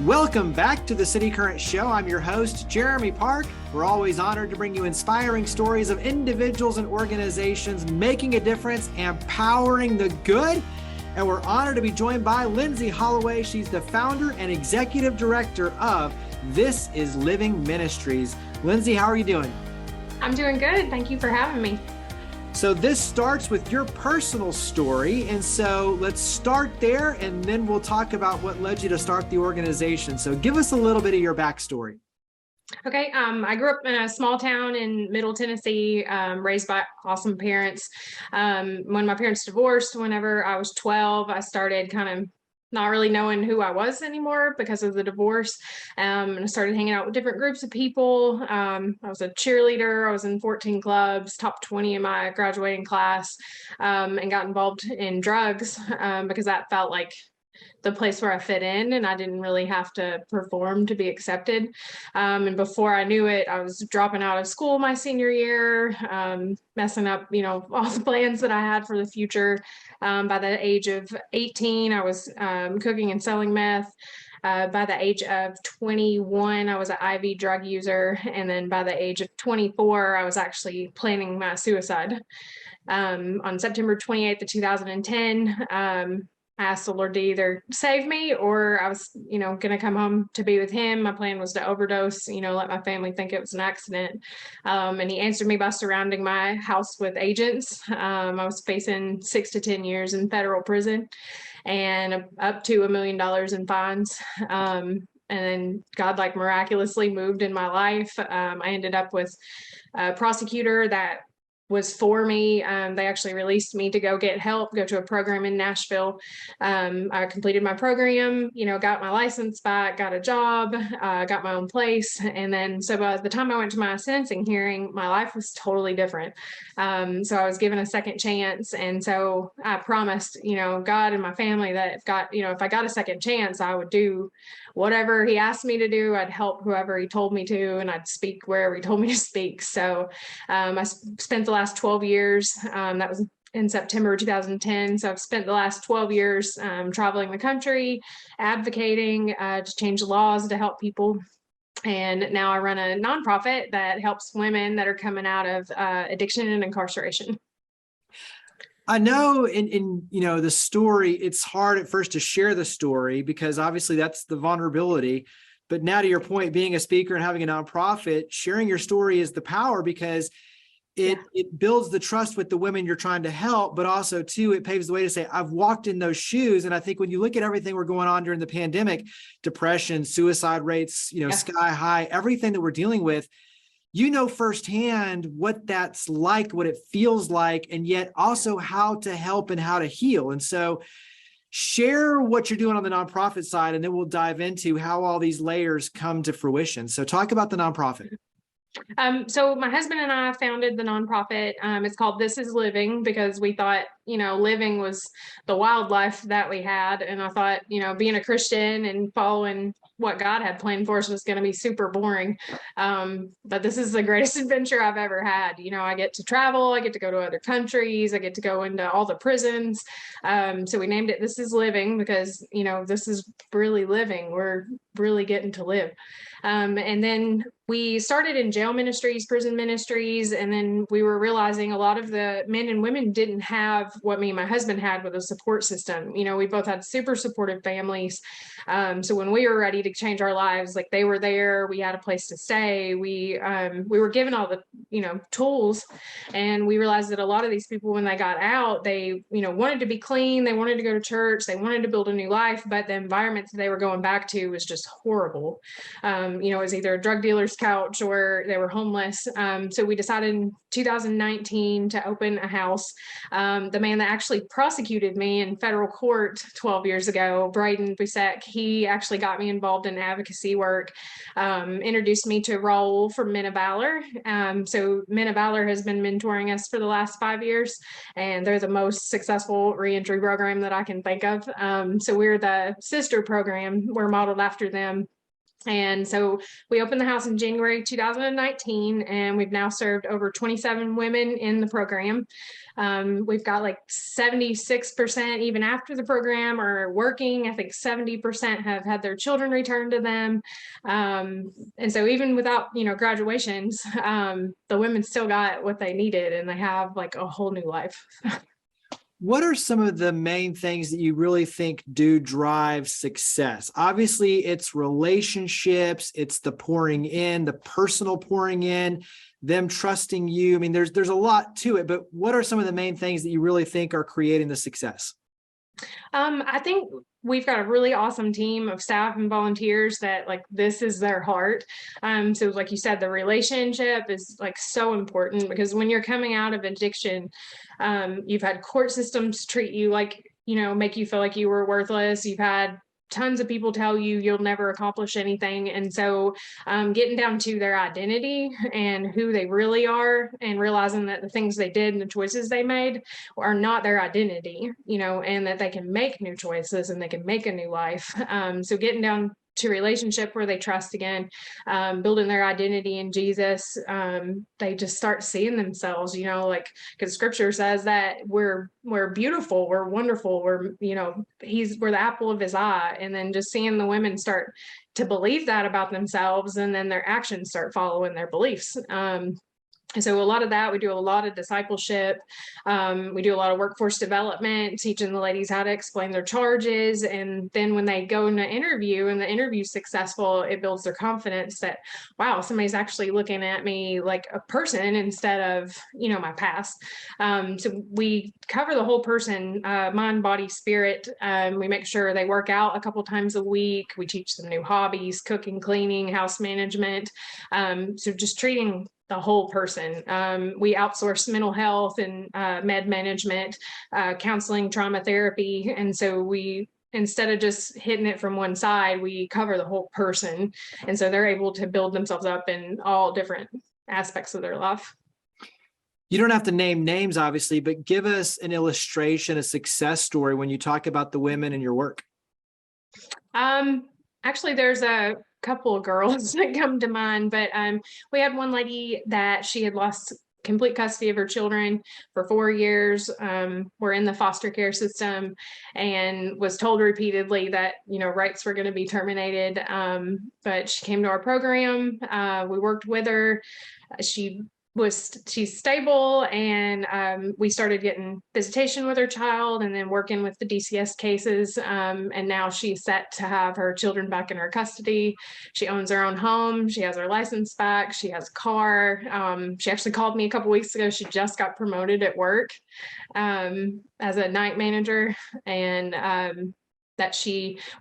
Welcome back to the City Current Show. I'm your host, Jeremy Park. We're always honored to bring you inspiring stories of individuals and organizations making a difference and powering the good. And we're honored to be joined by Lindsay Holloway. She's the founder and executive director of This is Living Ministries. Lindsay, how are you doing? I'm doing good. Thank you for having me. So this starts with your personal story. And so let's start there, and then we'll talk about what led you to start the organization. So give us a little bit of your backstory. Okay. I grew up in a small town in Middle Tennessee, raised by awesome parents. When my parents divorced, whenever I was 12, I started kind of not really knowing who I was anymore because of the divorce. And I started hanging out with different groups of people. I was a cheerleader. I was in 14 clubs, top 20 in my graduating class, and got involved in drugs because that felt like the place where I fit in, and I didn't really have to perform to be accepted. And before I knew it, I was dropping out of school my senior year, messing up, all the plans that I had for the future. By the age of 18, I was cooking and selling meth. By the age of 21, I was an IV drug user. And then by the age of 24, I was actually planning my suicide. On September 28th of 2010, I asked the Lord to either save me or I was, going to come home to be with him. My plan was to overdose, let my family think it was an accident. And he answered me by surrounding my house with agents. I was facing 6 to 10 years in federal prison and up to $1 million in fines. And then God miraculously moved in my life. I ended up with a prosecutor that was for me. They actually released me to go get help, go to a program in Nashville. I completed my program, got my license back, got a job, got my own place. And then, so by the time I went to my sentencing hearing, my life was totally different. So I was given a second chance. And so I promised, God and my family that if I got a second chance, I would do whatever he asked me to do. I'd help whoever he told me to, and I'd speak wherever he told me to speak. So I spent the last 12 years, that was in September 2010. So I've spent the last 12 years traveling the country, advocating to change laws to help people. And now I run a nonprofit that helps women that are coming out of addiction and incarceration. I know in the story, it's hard at first to share the story because obviously that's the vulnerability. But now to your point, being a speaker and having a nonprofit, sharing your story is the power because it builds the trust with the women you're trying to help, but also too, it paves the way to say, I've walked in those shoes. And I think when you look at everything we're going on during the pandemic, depression, suicide rates, sky high, everything that we're dealing with, firsthand what that's like, what it feels like, and yet also how to help and how to heal. And so share what you're doing on the nonprofit side, and then we'll dive into how all these layers come to fruition. So talk about the nonprofit. So my husband and I founded the nonprofit. It's called This is Living because we thought, living was the wildlife that we had. And I thought, being a Christian and following what God had planned for us was going to be super boring. But this is the greatest adventure I've ever had. I get to travel, I get to go to other countries, I get to go into all the prisons. So we named it This is Living because, this is really living. We're really getting to live. And then we started in jail ministries, prison ministries, and then we were realizing a lot of the men and women didn't have what me and my husband had with a support system. We both had super supportive families. So when we were ready to change our lives, they were there, we had a place to stay. We were given all the, tools, and we realized that a lot of these people, when they got out, they, wanted to be clean. They wanted to go to church. They wanted to build a new life, but the environment that they were going back to was just horrible. It was either a drug dealer's couch or they were homeless. So we decided in 2019 to open a house. The man that actually prosecuted me in federal court 12 years ago, Braden Busek, he actually got me involved in advocacy work, introduced me to Raul from Men of Valor. So Men of Valor has been mentoring us for the last 5 years, and they're the most successful reentry program that I can think of. So we're the sister program. We're modeled after them. And so we opened the house in January 2019, and we've now served over 27 women in the program. We've got like 76% even after the program are working. I think 70% have had their children returned to them. And so even without, graduations, the women still got what they needed, and they have like a whole new life. What are some of the main things that you really think do drive success? Obviously, it's relationships, it's the pouring in, the personal pouring in, them trusting you. I mean, there's a lot to it, but what are some of the main things that you really think are creating the success? I think we've got a really awesome team of staff and volunteers that like this is their heart. So like you said, the relationship is like so important, because when you're coming out of addiction, you've had court systems treat you like, make you feel like you were worthless. You've had tons of people tell you you'll never accomplish anything. And so getting down to their identity and who they really are, and realizing that the things they did and the choices they made are not their identity, and that they can make new choices and they can make a new life. So getting down to relationship where they trust again, building their identity in Jesus, they just start seeing themselves, like, because scripture says that we're beautiful, we're wonderful, we're the apple of his eye. And then just seeing the women start to believe that about themselves, and then their actions start following their beliefs. And so a lot of that, we do a lot of discipleship. We do a lot of workforce development, teaching the ladies how to explain their charges. And then when they go in an interview and the interview's successful, it builds their confidence that, wow, somebody's actually looking at me like a person instead of, my past. So we cover the whole person, mind, body, spirit. We make sure they work out a couple times a week. We teach them new hobbies, cooking, cleaning, house management. So just treating the whole person. We outsource mental health and med management, counseling, trauma therapy. And so we, instead of just hitting it from one side, we cover the whole person. And so they're able to build themselves up in all different aspects of their life. You don't have to name names, obviously, but give us an illustration, a success story when you talk about the women in your work. Actually, there's a couple of girls that come to mind, but we had one lady that she had lost complete custody of her children for 4 years. We're in the foster care system, and was told repeatedly that rights were going to be terminated. But she came to our program. We worked with her. She's stable, and we started getting visitation with her child, and then working with the DCS cases, and now she's set to have her children back in her custody. She owns her own home, she has her license back, she has a car. She actually called me a couple weeks ago. She just got promoted at work as a night manager, and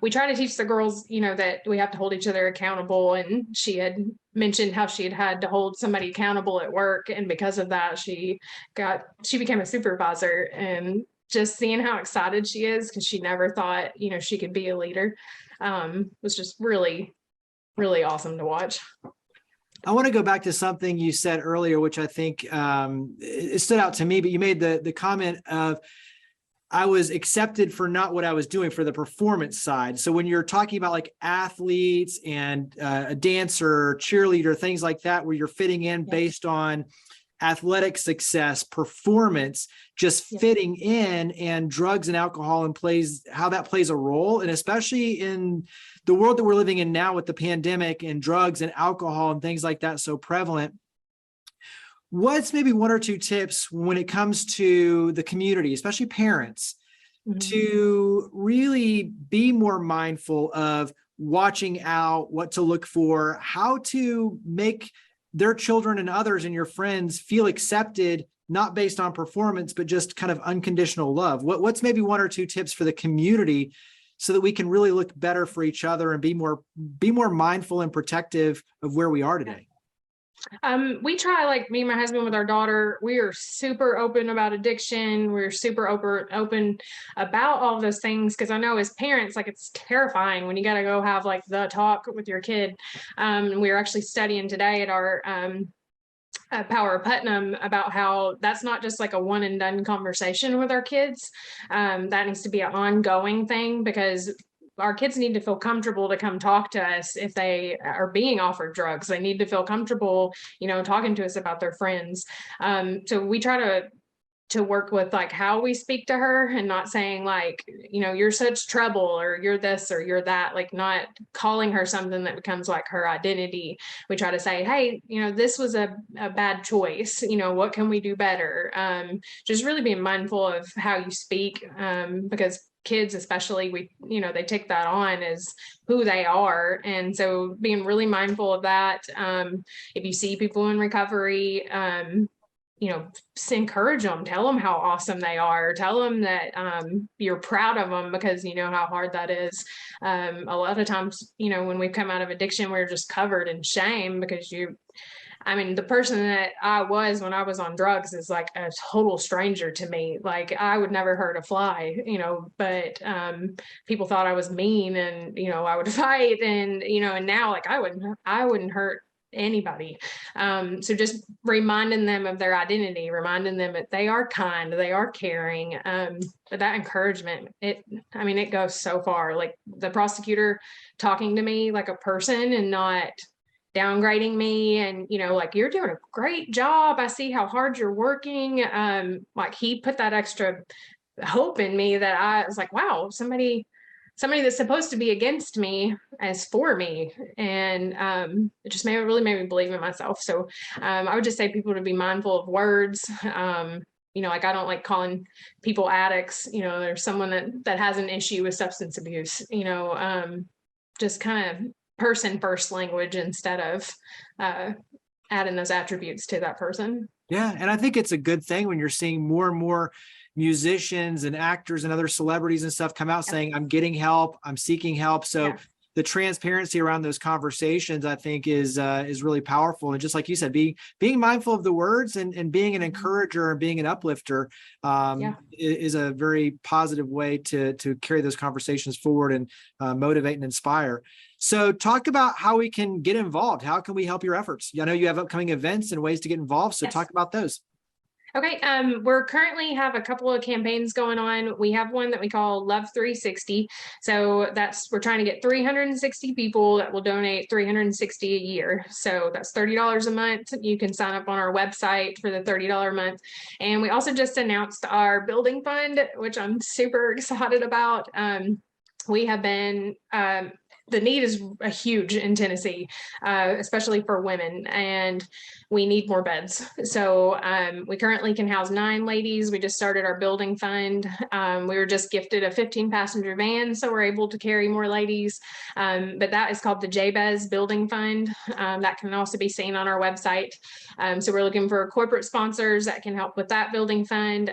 we try to teach the girls, that we have to hold each other accountable. And she had mentioned how she had to hold somebody accountable at work. And because of that, she became a supervisor, and just seeing how excited she is, because she never thought, she could be a leader, was just really, really awesome to watch. I want to go back to something you said earlier, which I think it stood out to me, but you made the comment of, I was accepted for not what I was doing, for the performance side. So when you're talking about like athletes and a dancer, cheerleader, things like that, where you're fitting in based on athletic success, performance, just fitting in, and drugs and alcohol and how that plays a role. And especially in the world that we're living in now with the pandemic and drugs and alcohol and things like that so prevalent. What's maybe one or two tips when it comes to the community, especially parents, to really be more mindful of watching out, what to look for, how to make their children and others and your friends feel accepted, not based on performance, but just kind of unconditional love? What's maybe one or two tips for the community so that we can really look better for each other and be more mindful and protective of where we are today? We try, like me and my husband with our daughter, we are super open about addiction. We're super open about all of those things, because I know as parents, like, it's terrifying when you got to go have like the talk with your kid. We were actually studying today at our Power of Putnam about how that's not just like a one and done conversation with our kids. That needs to be an ongoing thing, because our kids need to feel comfortable to come talk to us if they are being offered drugs. They need to feel comfortable, talking to us about their friends. So we try to work with like how we speak to her and not saying like, you're such trouble or you're this or you're that, like not calling her something that becomes like her identity. We try to say, hey, this was a bad choice. What can we do better? Just really being mindful of how you speak, because kids especially, they take that on as who they are. And so being really mindful of that. If you see people in recovery, encourage them, tell them how awesome they are, tell them that you're proud of them, because you know how hard that is. A lot of times, when we come out of addiction, we're just covered in shame because the person that I was when I was on drugs is like a total stranger to me. Like I would never hurt a fly, but people thought I was mean and, I would fight and now like I wouldn't hurt anybody. So just reminding them of their identity, reminding them that they are kind, they are caring. But that encouragement, it goes so far. Like the prosecutor talking to me like a person and not downgrading me and like you're doing a great job, I see how hard you're working. Like he put that extra hope in me that I was like, wow, somebody that's supposed to be against me is for me. And it just really made me believe in myself. So I would just say people to be mindful of words. Like I don't like calling people addicts. There's someone that has an issue with substance abuse, just kind of person first language instead of adding those attributes to that person. Yeah. And I think it's a good thing when you're seeing more and more musicians and actors and other celebrities and stuff come out saying, I'm getting help, I'm seeking help. So the transparency around those conversations, I think is really powerful. And just like you said, being mindful of the words and being an encourager and being an uplifter is a very positive way to carry those conversations forward and motivate and inspire. So talk about how we can get involved. How can we help your efforts? I know you have upcoming events and ways to get involved. So talk about those. Okay, we're currently have a couple of campaigns going on. We have one that we call Love 360. So we're trying to get 360 people that will donate 360 a year. So that's $30 a month. You can sign up on our website for the $30 a month. And we also just announced our building fund, which I'm super excited about. We have been the need is huge in Tennessee, especially for women, and we need more beds. So we currently can house 9 ladies. We just started our building fund. We were just gifted a 15-passenger van, so we're able to carry more ladies. But that is called the JBEZ Building Fund. That can also be seen on our website. So we're looking for corporate sponsors that can help with that building fund.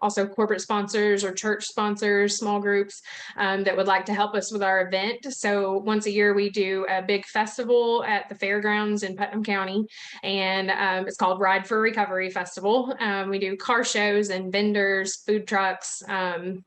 Also corporate sponsors or church sponsors, small groups that would like to help us with our event. So once a year, we do a big festival at the fairgrounds in Putnam County, and it's called Ride for Recovery Festival. We do car shows and vendors, food trucks.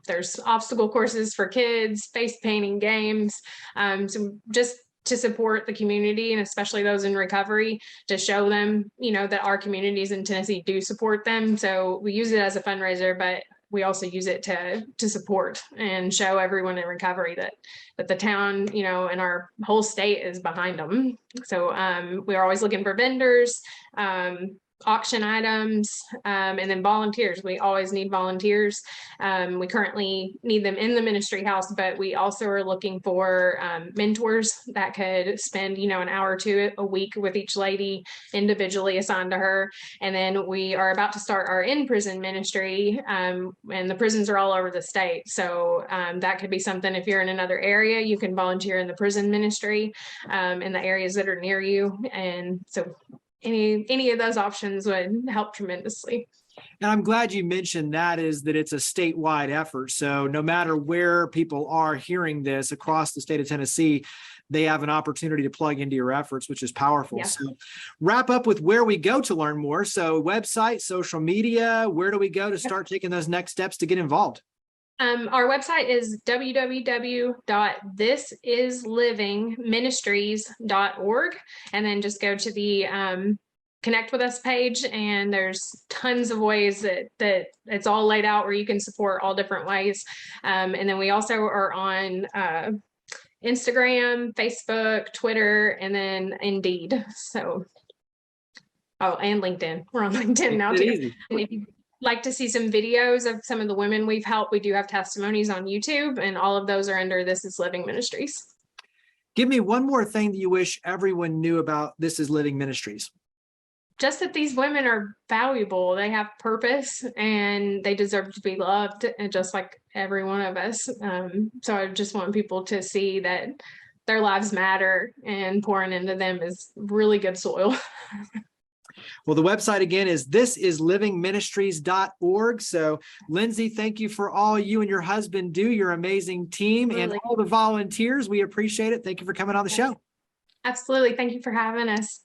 There's obstacle courses for kids, face painting games. So just to support the community and especially those in recovery, to show them, that our communities in Tennessee do support them. So we use it as a fundraiser, but we also use it to support and show everyone in recovery that the town, and our whole state is behind them. So we're always looking for vendors, auction items, and then volunteers. We always need volunteers. We currently need them in the ministry house, but we also are looking for mentors that could spend, an hour or two a week with each lady individually assigned to her. And then we are about to start our in-prison ministry, and the prisons are all over the state. So that could be something. If you're in another area, you can volunteer in the prison ministry in the areas that are near you. And so any of those options would help tremendously. And I'm glad you mentioned that it's a statewide effort. So no matter where people are hearing this across the state of Tennessee, they have an opportunity to plug into your efforts, which is powerful. Yeah. So wrap up with where we go to learn more. So website, social media, where do we go to start taking those next steps to get involved? Our website is www.thisislivingministries.org, and then just go to the connect with us page, and there's tons of ways that it's all laid out where you can support all different ways. And then we also are on Instagram, Facebook, Twitter, and then Indeed. So, oh, and LinkedIn. We're on LinkedIn now Makes it too. easy. And if you like to see some videos of some of the women we've helped, we do have testimonies on YouTube, and all of those are under This Is Living Ministries. Give me one more thing that you wish everyone knew about This Is Living Ministries. Just that these women are valuable. They have purpose and they deserve to be loved, and just like every one of us. So I just want people to see that their lives matter, and pouring into them is really good soil. Well, the website again is thisislivingministries.org. So, Lindsay, thank you for all you and your husband do, your amazing team, and all the volunteers. We appreciate it. Thank you for coming on the show. Absolutely. Thank you for having us.